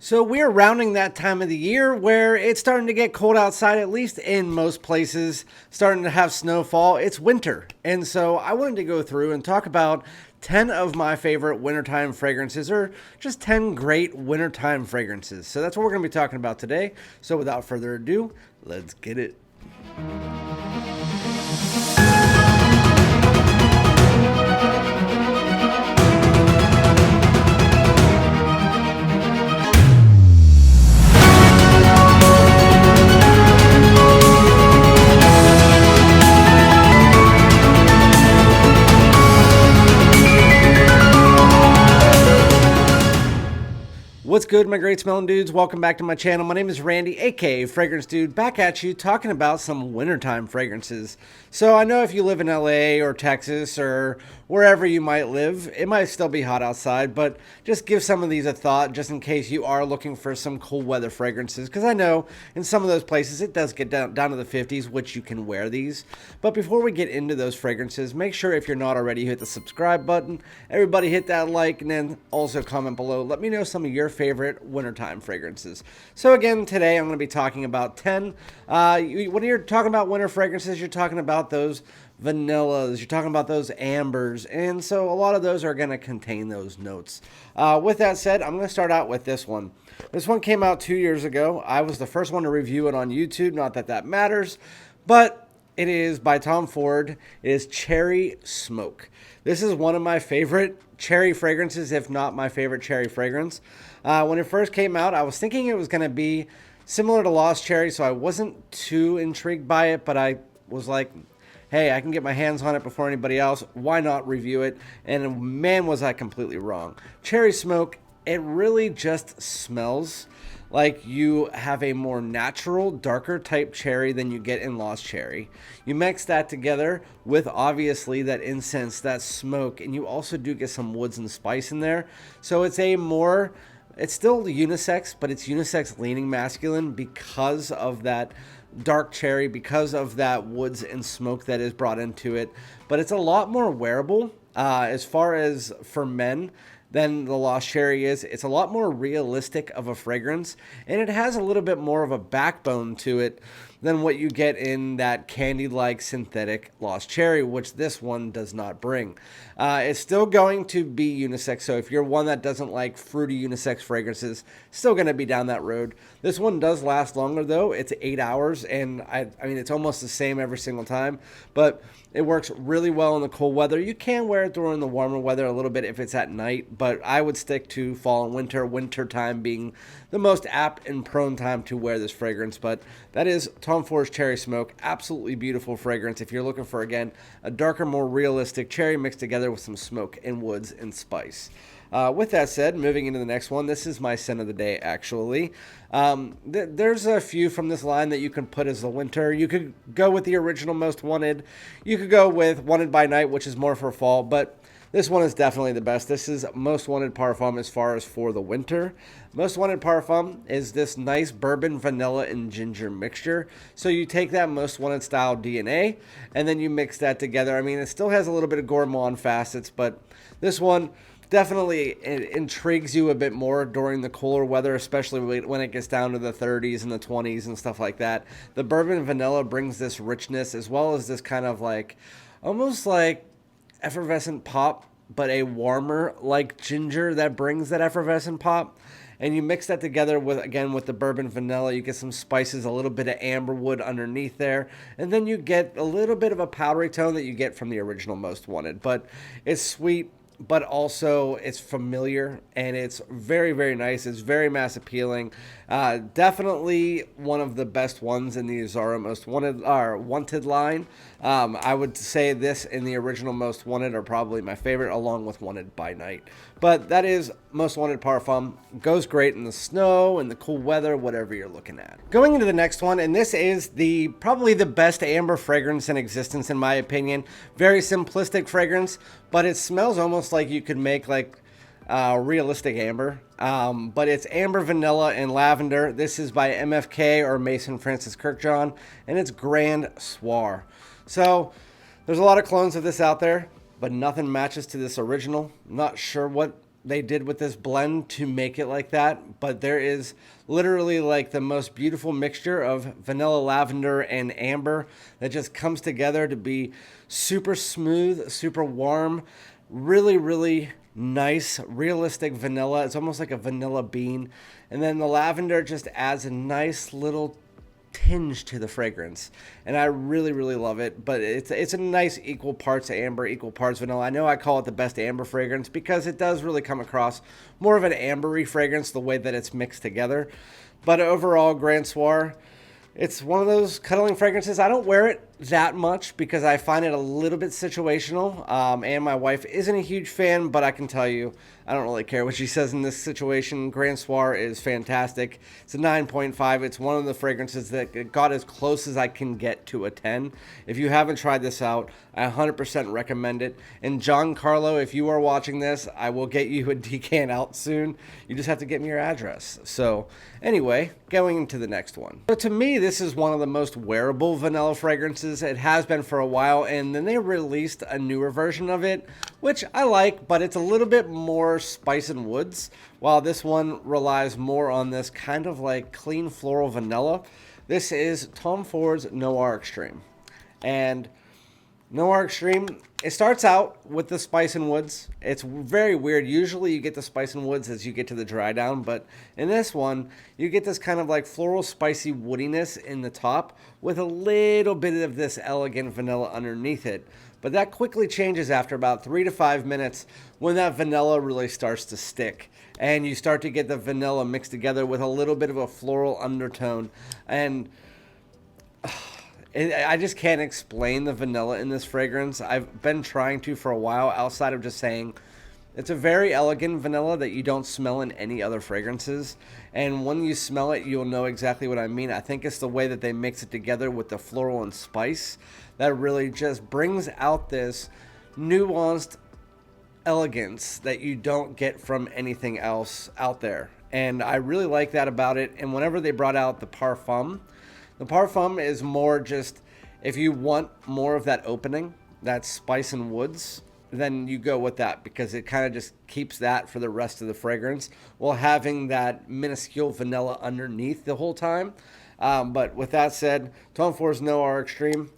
So we're rounding that time of the year where it's starting to get cold outside, at least in most places, starting to have snowfall. It's winter. And so I wanted to go through and talk about 10 of my favorite wintertime fragrances, or just 10 great wintertime fragrances. So that's what we're going to be talking about today. So without further ado, let's get it. What's good, my great smelling dudes? Welcome back to my channel. My name is Randy, aka Fragrance Dude, back at you talking about some wintertime fragrances. So I know if you live in LA or Texas or wherever you might live, it might still be hot outside, but just give some of these a thought just in case you are looking for some cool weather fragrances, because I know in some of those places it does get down to the 50s, which you can wear these. But before we get into those fragrances, make sure if you're not already, hit the subscribe button. Everybody hit that like, and then also comment below. Let me know some of your favorite wintertime fragrances. So again, today I'm going to be talking about 10. When you're talking about winter fragrances, you're talking about those vanillas, you're talking about those ambers, and so a lot of those are going to contain those notes. With that said, I'm going to start out with this one. This one came out 2 years ago. I was the first one to review it on YouTube, not that that matters, but it is by Tom Ford. It is Cherry Smoke. This is one of my favorite cherry fragrances, if not my favorite cherry fragrance. When it first came out, I was thinking it was going to be similar to Lost Cherry, so I wasn't too intrigued by it, but I was like, hey, I can get my hands on it before anybody else. Why not review it? And man, was I completely wrong. Cherry Smoke, it really just smells like you have a more natural, darker type cherry than you get in Lost Cherry. You mix that together with obviously that incense, that smoke, and you also do get some woods and spice in there. So it's it's still unisex, but it's unisex leaning masculine because of that dark cherry, because of that woods and smoke that is brought into it. But it's a lot more wearable as far as for men than the Lost Cherry is. It's a lot more realistic of a fragrance, and it has a little bit more of a backbone to it than what you get in that candy-like synthetic Lost Cherry, which this one does not bring. It's still going to be unisex, so if you're one that doesn't like fruity unisex fragrances, still going to be down that road. This one does last longer, though. It's 8 hours, and I mean, it's almost the same every single time, but it works really well in the cold weather. You can wear it during the warmer weather a little bit if it's at night, but I would stick to fall and winter time being the most apt and prone time to wear this fragrance. But that is Tom Ford's Cherry Smoke. Absolutely beautiful fragrance if you're looking for, again, a darker, more realistic cherry mixed together with some smoke and woods and spice. With that said, moving into the next one, this is my scent of the day, actually. There's a few from this line that you can put as the winter. You could go with the original Most Wanted. You could go with Wanted by Night, which is more for fall, but this one is definitely the best. This is Most Wanted Parfum as far as for the winter. Most Wanted Parfum is this nice bourbon, vanilla, and ginger mixture. So you take that Most Wanted style DNA, and then you mix that together. I mean, it still has a little bit of gourmand facets, but this one definitely intrigues you a bit more during the cooler weather, especially when it gets down to the 30s and the 20s and stuff like that. The bourbon and vanilla brings this richness as well as this kind of like, almost like effervescent pop, but a warmer like ginger that brings that effervescent pop. And you mix that together with, again, with the bourbon vanilla. You get some spices, a little bit of amberwood underneath there. And then you get a little bit of a powdery tone that you get from the original Most Wanted. But it's sweet, but also it's familiar, and it's very, very nice. It's very mass appealing. Definitely one of the best ones in the Zara Most Wanted or Wanted line. I would say this and the original Most Wanted are probably my favorite, along with Wanted by Night. But that is Most Wanted Parfum. Goes great in the snow and the cool weather, whatever you're looking at. Going into the next one, and this is probably the best amber fragrance in existence, in my opinion. Very simplistic fragrance, but it smells almost like you could make like realistic amber. But it's amber, vanilla, and lavender. This is by MFK or Mason Francis Kirkjohn, and it's Grand Soir. So there's a lot of clones of this out there, but nothing matches to this original. Not sure what they did with this blend to make it like that, but there is literally like the most beautiful mixture of vanilla, lavender, and amber that just comes together to be super smooth, super warm, really, really nice, realistic vanilla. It's almost like a vanilla bean. And then the lavender just adds a nice little tinge to the fragrance, and I really, really love it. But it's a nice equal parts amber, equal parts vanilla. I know I call it the best amber fragrance because it does really come across more of an ambery fragrance the way that it's mixed together. But overall, Grand Soir, it's one of those cuddling fragrances. I don't wear it that much because I find it a little bit situational. And my wife isn't a huge fan, but I can tell you, I don't really care what she says in this situation. Grand Soir is fantastic. It's a 9.5. It's one of the fragrances that got as close as I can get to a 10. If you haven't tried this out, I 100% recommend it. And John Carlo, if you are watching this, I will get you a decant out soon. You just have to get me your address. So anyway, going into the next one. So to me, this is one of the most wearable vanilla fragrances. It has been for a while, and then they released a newer version of it, which I like, but it's a little bit more spice and woods, while this one relies more on this kind of like clean floral vanilla. This is Tom Ford's Noir Extreme. And Noir Extreme, it starts out with the spice and woods. It's very weird. Usually you get the spice and woods as you get to the dry down, but in this one, you get this kind of like floral spicy woodiness in the top with a little bit of this elegant vanilla underneath it. But that quickly changes after about 3 to 5 minutes when that vanilla really starts to stick. And you start to get the vanilla mixed together with a little bit of a floral undertone. And I just can't explain the vanilla in this fragrance. I've been trying to for a while, outside of just saying it's a very elegant vanilla that you don't smell in any other fragrances. And when you smell it, you'll know exactly what I mean. I think it's the way that they mix it together with the floral and spice that really just brings out this nuanced elegance that you don't get from anything else out there. And I really like that about it. And whenever they brought out the parfum is more just, if you want more of that opening, that spice and woods, then you go with that because it kind of just keeps that for the rest of the fragrance while having that minuscule vanilla underneath the whole time. But with that said, Tom Ford's Noir Extreme,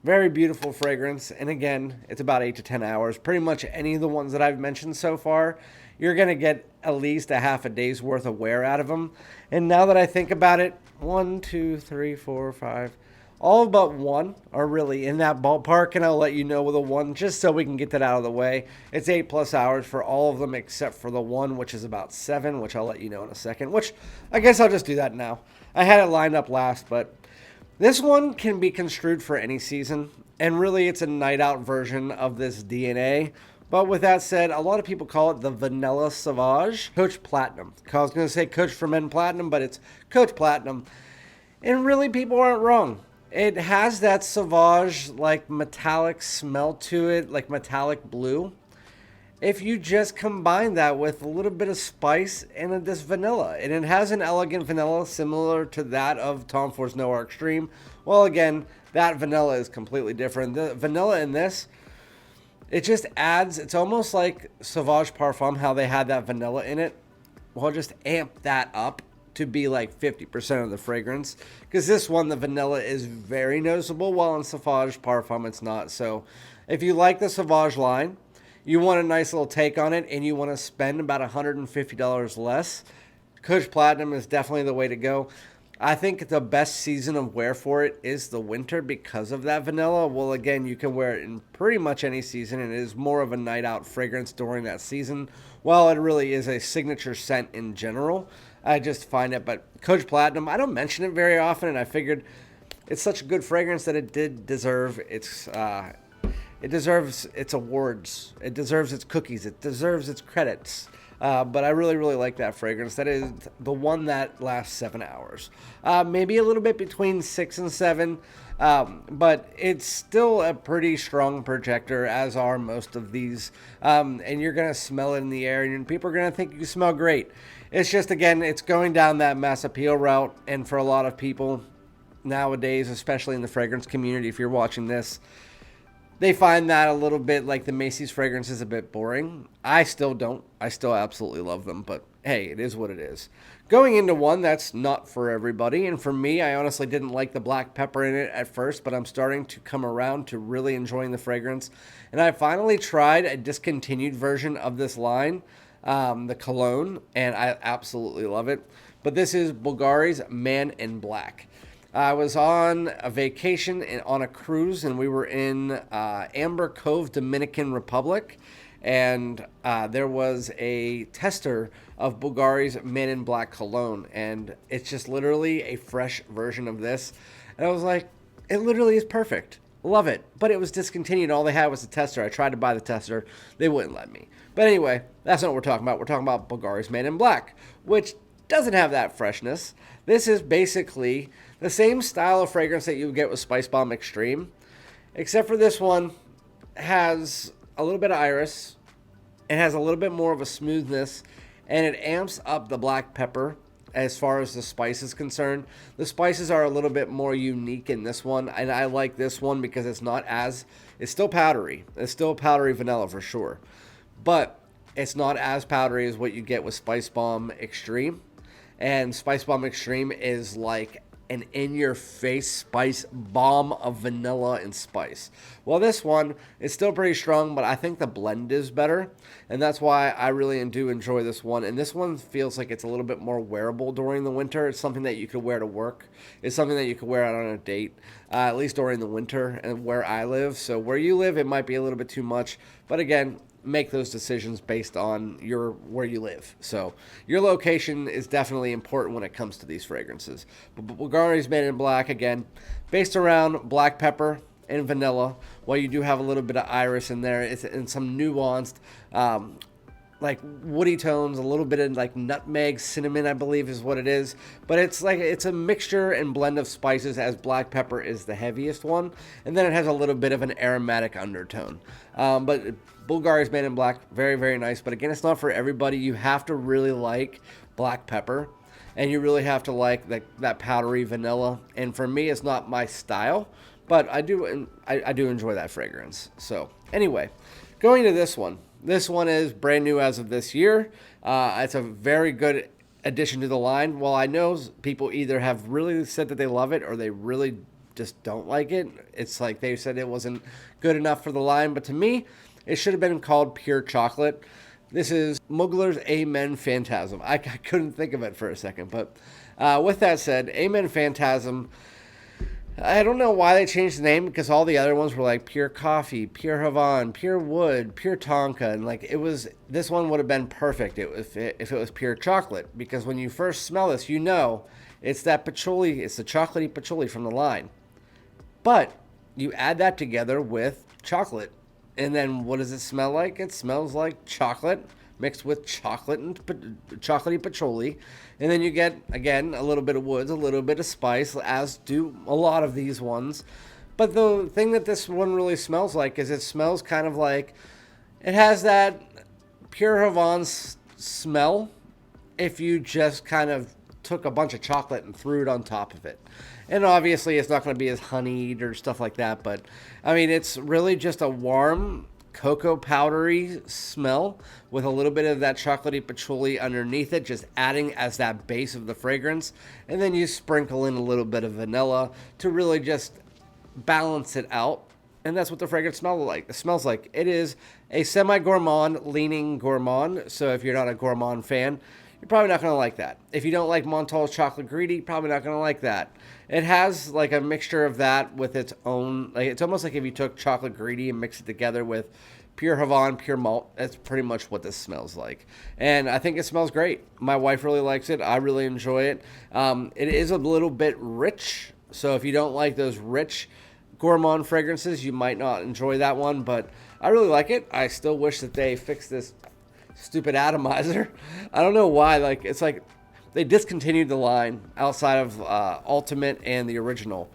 very beautiful fragrance. And again, it's about 8 to 10 hours. Pretty much any of the ones that I've mentioned so far, you're going to get at least a half a day's worth of wear out of them. And now that I think about it, 1, 2, 3, 4, 5, all but one are really in that ballpark, and I'll let you know with a one just so we can get that out of the way. It's 8+ hours for all of them except for the one, which is about 7, which I'll let you know in a second, which I guess I'll just do that now. I had it lined up last, but this one can be construed for any season, and really it's a night out version of this DNA. But with that said, a lot of people call it the Vanilla Sauvage Coach Platinum. I was going to say Coach for Men Platinum, but it's Coach Platinum. And really, people aren't wrong. It has that Sauvage, like, metallic smell to it, like metallic blue. If you just combine that with a little bit of spice and this vanilla. And it has an elegant vanilla similar to that of Tom Ford's Noir Extreme. Well, again, that vanilla is completely different. The vanilla in this, it just adds, it's almost like Sauvage Parfum, how they had that vanilla in it. Well, just amp that up to be like 50% of the fragrance. Because this one, the vanilla is very noticeable, while in Sauvage Parfum, it's not. So if you like the Sauvage line, you want a nice little take on it, and you want to spend about $150 less, Coach Platinum is definitely the way to go. I think the best season of wear for it is the winter because of that vanilla. Well, again, you can wear it in pretty much any season, and it is more of a night out fragrance during that season, while it really is a signature scent in general. I just find it, but Coach Platinum, I don't mention it very often, and I figured it's such a good fragrance that it did deserve its it deserves its awards. It deserves its cookies. It deserves its credits. But I really, really like that fragrance. That is the one that lasts 7 hours. Maybe a little bit between 6 and 7. But it's still a pretty strong projector, as are most of these. And you're going to smell it in the air, and people are going to think you smell great. It's just, again, it's going down that mass appeal route. And for a lot of people nowadays, especially in the fragrance community, if you're watching this, they find that a little bit like the Macy's fragrance is a bit boring. I still don't. I still absolutely love them, but hey, it is what it is. Going into one that's not for everybody, and for me, I honestly didn't like the black pepper in it at first, but I'm starting to come around to really enjoying the fragrance. And I finally tried a discontinued version of this line, the cologne, and I absolutely love it. But this is Bulgari's Man in Black. I was on a vacation on a cruise, and we were in Amber Cove, Dominican Republic, and there was a tester of Bulgari's Man in Black cologne, and it's just literally a fresh version of this. And I was like, it literally is perfect. Love it. But it was discontinued. All they had was a tester. I tried to buy the tester. They wouldn't let me. But anyway, that's not what we're talking about. We're talking about Bulgari's Man in Black, which doesn't have that freshness. This is basically the same style of fragrance that you would get with Spice Bomb Extreme, except for this one has a little bit of iris. It has a little bit more of a smoothness, and it amps up the black pepper as far as the spice is concerned. The spices are a little bit more unique in this one, and I like this one because it's still powdery. It's still powdery vanilla for sure, but it's not as powdery as what you get with Spice Bomb Extreme. And Spice Bomb Extreme is like an in-your-face spice bomb of vanilla and spice. Well, this one is still pretty strong, but I think the blend is better, and that's why I really do enjoy this one. And this one feels like it's a little bit more wearable during the winter. It's something that you could wear to work. It's something that you could wear out on a date, at least during the winter and where I live. So where you live, it might be a little bit too much, but again, make those decisions based on where you live. So your location is definitely important when it comes to these fragrances. But Bulgari's Man in Black, again, based around black pepper and vanilla. While you do have a little bit of iris in there, it's in some nuanced, like woody tones, a little bit of like nutmeg, cinnamon, I believe is what it is. But it's a mixture and blend of spices, as black pepper is the heaviest one, and then it has a little bit of an aromatic undertone. But Bulgari's Man in Black, very, very nice. But again, it's not for everybody. You have to really like black pepper, and you really have to like that powdery vanilla. And for me, it's not my style, but I do enjoy that fragrance. So anyway, going to this one. This one is brand new as of this year. It's a very good addition to the line. While I know people either have really said that they love it or they really just don't like it. It's like they said it wasn't good enough for the line. But to me, it should have been called Pure Chocolate. This is Mugler's Amen Phantasm. I couldn't think of it for a second. But with that said, Amen Phantasm, I don't know why they changed the name, because all the other ones were like Pure Coffee, Pure Havana, Pure Wood, Pure Tonka, and like this one would have been perfect if it was Pure Chocolate, because when you first smell this, you know it's that patchouli, it's the chocolatey patchouli from the line. But you add that together with chocolate, and then what does it smell like? It smells like chocolate mixed with chocolate and chocolatey patchouli. And then you get, again, a little bit of woods, a little bit of spice, as do a lot of these ones. But the thing that this one really smells like is it smells kind of like, it has that Pure Havana smell if you just kind of took a bunch of chocolate and threw it on top of it. And obviously it's not going to be as honeyed or stuff like that, but I mean, it's really just a warm cocoa powdery smell with a little bit of that chocolatey patchouli underneath it, just adding as that base of the fragrance. And then you sprinkle in a little bit of vanilla to really just balance it out. And that's what the fragrance smells like. It smells like it is a semi-gourmand leaning gourmand. So if you're not a gourmand fan, you're probably not going to like that. If you don't like Montal's Chocolate Greedy, probably not going to like that. It has like a mixture of that with its own, like it's almost like if you took Chocolate Greedy and mixed it together with Pure Havana, Pure Malt. That's pretty much what this smells like. And I think it smells great. My wife really likes it. I really enjoy it. It is a little bit rich. So if you don't like those rich gourmand fragrances, you might not enjoy that one. But I really like it. I still wish that they fixed this stupid atomizer. I don't know why. Like, it's like they discontinued the line outside of Ultimate and the original,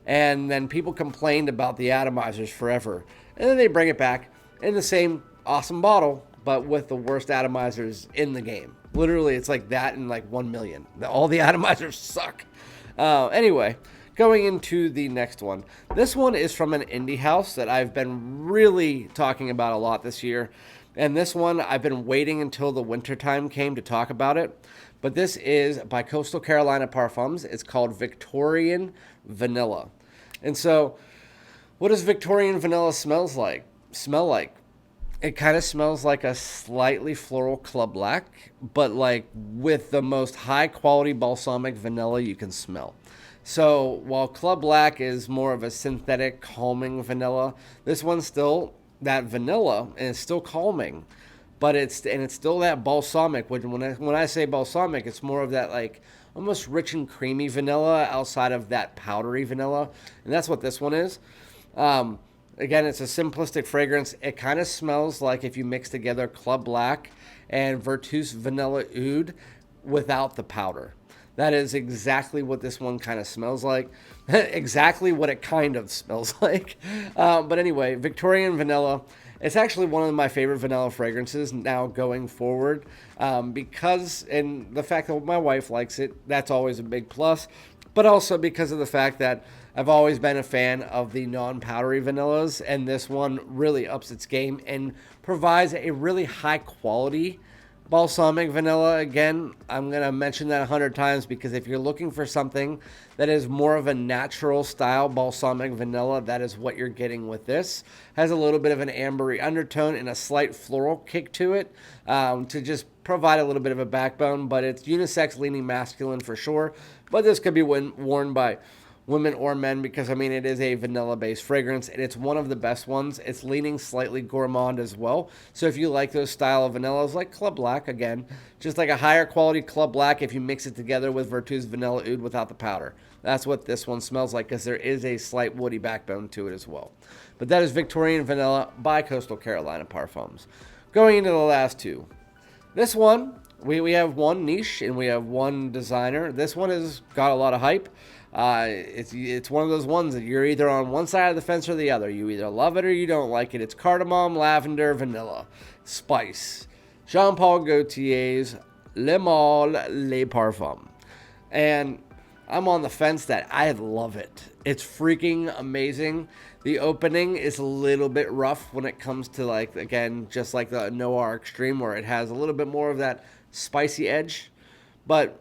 and then people complained about the atomizers forever, and then they bring it back in the same awesome bottle but with the worst atomizers in the game. Literally, it's like that in like 1 million. All the atomizers suck. Anyway, Going into the next one. This one is from an indie house that I've been really talking about a lot this year. And this one, I've been waiting until the wintertime came to talk about it. But this is by Coastal Carolina Parfums. It's called Victorian Vanilla. And so, what does Victorian Vanilla smell like? It kind of smells like a slightly floral Club Black, but like with the most high quality balsamic vanilla you can smell. So while Club Black is more of a synthetic calming vanilla, this one's still that vanilla and it's still calming, but it's still that balsamic. When I say balsamic, it's more of that like almost rich and creamy vanilla outside of that powdery vanilla, and that's what this one is. Again, it's a simplistic fragrance. It kind of smells like if you mix together Club Black and Vertus Vanilla Oud without the powder. That is exactly what this one kind of smells like. Exactly what it kind of smells like. But anyway, Victorian Vanilla. It's actually one of my favorite vanilla fragrances now going forward because, and the fact that my wife likes it, that's always a big plus. But also because of the fact that I've always been a fan of the non-powdery vanillas, and this one really ups its game and provides a really high quality balsamic vanilla. Again, I'm going to mention that 100 times because if you're looking for something that is more of a natural style balsamic vanilla, that is what you're getting with this. Has a little bit of an ambery undertone and a slight floral kick to it to just provide a little bit of a backbone, but it's unisex leaning masculine for sure. But this could be worn by women or men because, I mean, it is a vanilla-based fragrance, and it's one of the best ones. It's leaning slightly gourmand as well. So if you like those style of vanillas, like Club Black, again, just like a higher quality Club Black if you mix it together with Vertus Vanilla Oud without the powder. That's what this one smells like because there is a slight woody backbone to it as well. But that is Victorian Vanilla by Coastal Carolina Parfums. Going into the last two. This one, we have one niche and we have one designer. This one has got a lot of hype. It's one of those ones that you're either on one side of the fence or the other. You either love it or you don't like it. It's Cardamom Lavender Vanilla Spice. Jean Paul Gaultier's Le Male Les Parfums. And I'm on the fence that I love it. It's freaking amazing. The opening is a little bit rough when it comes to, like, again, just like the Noir Extreme, where it has a little bit more of that spicy edge. But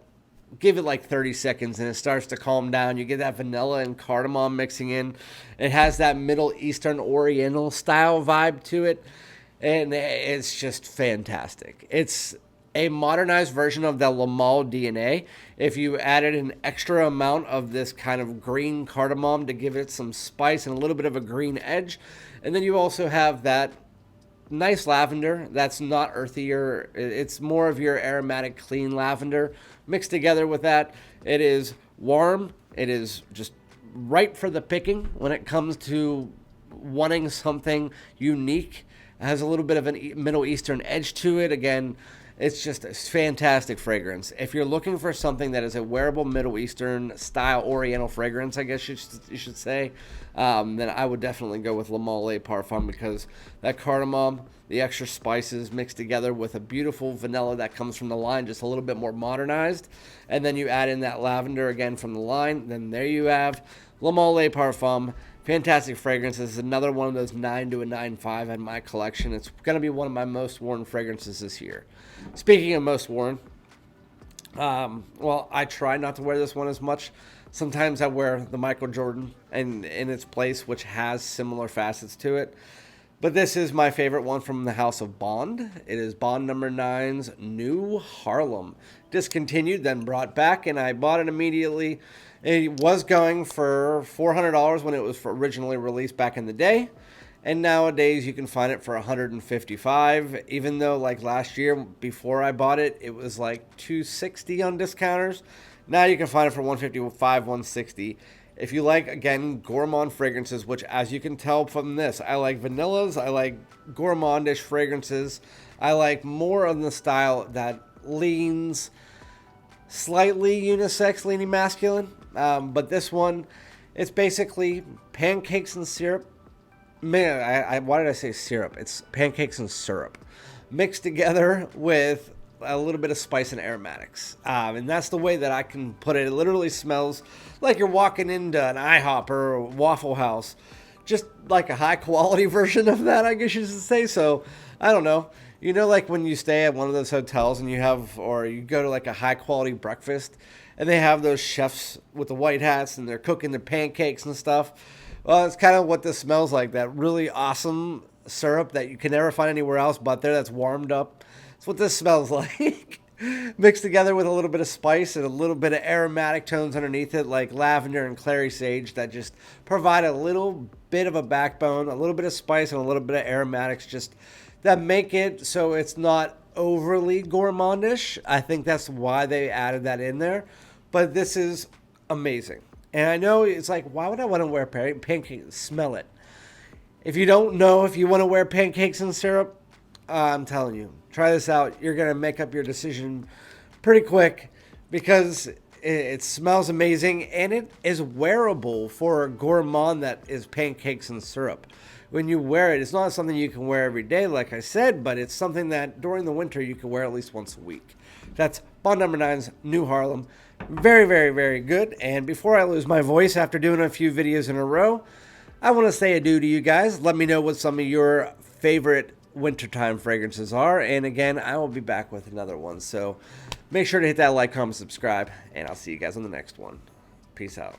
give it like 30 seconds and it starts to calm down. You get that vanilla and cardamom mixing in. It has that Middle Eastern Oriental style vibe to it. And it's just fantastic. It's a modernized version of the Le Male DNA. If you added an extra amount of this kind of green cardamom to give it some spice and a little bit of a green edge. And then you also have that nice lavender that's not earthier. It's more of your aromatic, clean lavender mixed together with that. It is warm. It is just right for the picking when it comes to wanting something unique. It has a little bit of a Middle Eastern edge to it. Again, it's just a fantastic fragrance. If you're looking for something that is a wearable Middle Eastern style Oriental fragrance, I guess you should say, then I would definitely go with Le Male Les Parfums because that cardamom, the extra spices mixed together with a beautiful vanilla that comes from the line, just a little bit more modernized, and then you add in that lavender again from the line, then there you have Le Male Les Parfums. Fantastic fragrance. This is another one of those 9 to a 9.5 in my collection. It's going to be one of my most worn fragrances this year. Speaking of most worn, well, I try not to wear this one as much. Sometimes I wear the Michael Jordan in its place, which has similar facets to it. But this is my favorite one from the house of Bond. It is Bond No. 9's New Harlem. Discontinued, then brought back, and I bought it immediately. It was going for $400 when it was originally released back in the day. And nowadays you can find it for $155, even though like last year before I bought it, it was like $260 on discounters. Now you can find it for $155, $160. If you like, again, gourmand fragrances, which as you can tell from this, I like vanillas, I like gourmandish fragrances. I like more of the style that leans slightly unisex, leaning masculine. But this one, it's basically pancakes and syrup. Man, why did I say syrup? It's pancakes and syrup mixed together with a little bit of spice and aromatics. And that's the way that I can put it. It literally smells like you're walking into an IHOP or a Waffle House. Just like a high quality version of that, I guess you should say. So, I don't know. You know, like when you stay at one of those hotels and you have, or you go to like a high quality breakfast and they have those chefs with the white hats and they're cooking their pancakes and stuff. Well, it's kind of what this smells like. That really awesome syrup that you can never find anywhere else but there, that's warmed up. That's what this smells like. Mixed together with a little bit of spice and a little bit of aromatic tones underneath it, like lavender and clary sage, that just provide a little bit of a backbone, a little bit of spice and a little bit of aromatics, just that make it so it's not overly gourmandish. I think that's why they added that in there. But this is amazing. And I know it's like, why would I want to wear pancakes? Smell it. If you don't know if you want to wear pancakes and syrup, I'm telling you, try this out. You're going to make up your decision pretty quick because it smells amazing and it is wearable for a gourmand that is pancakes and syrup. When you wear it, it's not something you can wear every day, like I said, but it's something that during the winter you can wear at least once a week. That's Bond No. 9's New Harlem. Very, very, very good. And before I lose my voice after doing a few videos in a row, I want to say adieu to you guys. Let me know what some of your favorite wintertime fragrances are. And again, I will be back with another one. So make sure to hit that like, comment, subscribe, and I'll see you guys on the next one. Peace out.